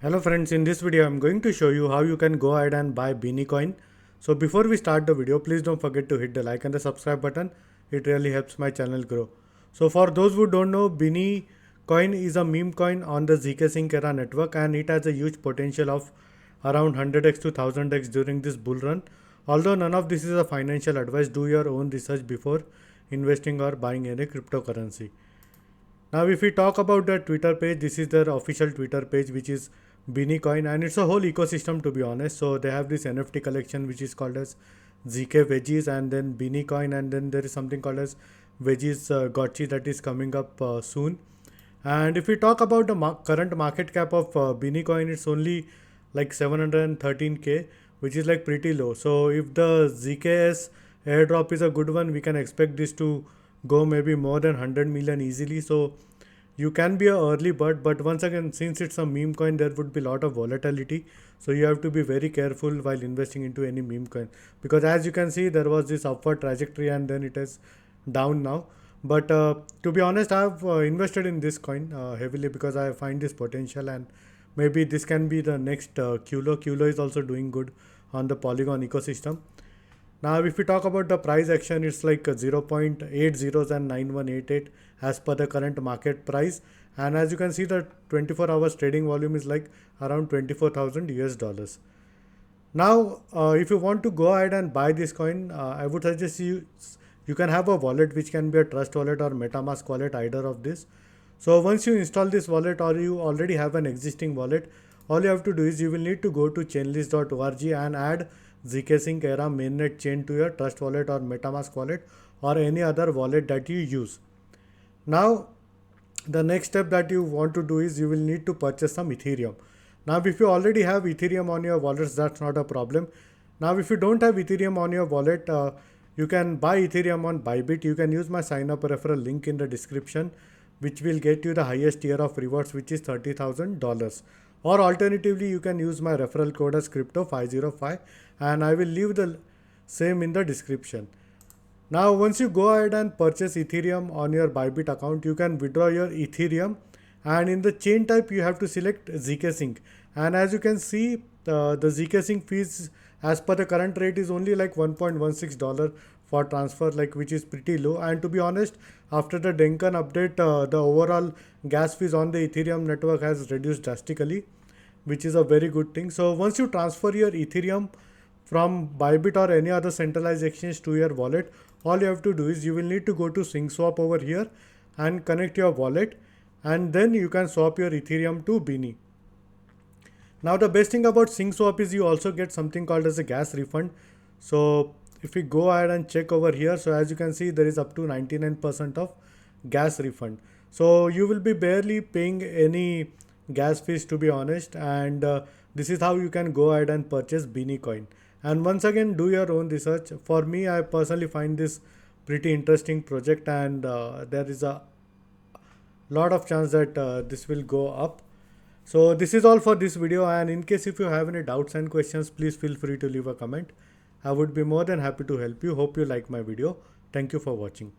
Hello friends, in this video I'm going to show you how you can go ahead and buy Beany coin. So before we start the video, please don't forget to hit the like and the subscribe button. It really helps my channel grow. So for those who don't know, Beany coin is a meme coin on the ZkSync era network, and it has a huge potential of around 100x to 1000x during this bull run. Although none of this is a financial advice, do your own research before investing or buying any cryptocurrency. Now, if we talk about the Twitter page, this is their official Twitter page, which is Beany Coin, and it's a whole ecosystem to be honest. So they have this NFT collection which is called as ZK Veggies, and then Beany Coin, and then there is something called as Veggies Gotchi that is coming up soon. And if we talk about the current market cap of Beany Coin, it's only like 713k, which is like pretty low. So if the ZKS airdrop is a good one, we can expect this to go maybe more than 100 million easily. So you can be a early bird, but once again, since it's a meme coin, there would be a lot of volatility. So you have to be very careful while investing into any meme coin, because as you can see, there was this upward trajectory and then it is down now. But to be honest, I have invested in this coin heavily because I find this potential, and maybe this can be the next Kulo. Kulo is also doing good on the Polygon ecosystem. Now, if we talk about the price action, it's like 0.8 zeros and 9188 as per the current market price. And as you can see, the 24 hours trading volume is like around 24,000 US dollars. Now, if you want to go ahead and buy this coin, I would suggest you can have a wallet which can be a Trust wallet or MetaMask wallet, either of this. So once you install this wallet or you already have an existing wallet, all you have to do is you will need to go to chainlist.org and add ZkSync era mainnet chain to your Trust wallet or MetaMask wallet or any other wallet that you use. Now, the next step that you want to do is you will need to purchase some Ethereum. Now, if you already have Ethereum on your wallets, that's not a problem. Now, if you don't have Ethereum on your wallet, you can buy Ethereum on Bybit. You can use my sign up referral link in the description, which will get you the highest tier of rewards, which is $30,000. Or alternatively, you can use my referral code as crypto505, and I will leave the same in the description. Now, once you go ahead and purchase Ethereum on your Bybit account, you can withdraw your Ethereum, and in the chain type, you have to select ZkSync. And as you can see, the ZkSync fees as per the current rate is only like $1.16 for transfer, like, which is pretty low. And to be honest, after the Denkan update, the overall gas fees on the Ethereum network has reduced drastically, which is a very good thing. So once you transfer your Ethereum from Bybit or any other centralized exchange to your wallet, all you have to do is you will need to go to SyncSwap over here and connect your wallet, and then you can swap your Ethereum to Beany. Now, the best thing about SyncSwap is you also get something called as a gas refund. So if we go ahead and check over here, so as you can see, there is up to 99% of gas refund. So you will be barely paying any gas fees, to be honest, and this is how you can go ahead and purchase Beany coin. And once again, do your own research. For me, I personally find this pretty interesting project, and there is a lot of chance that this will go up. So this is all for this video, and in case if you have any doubts and questions, please feel free to leave a comment. I would be more than happy to help you. Hope you like my video. Thank you for watching.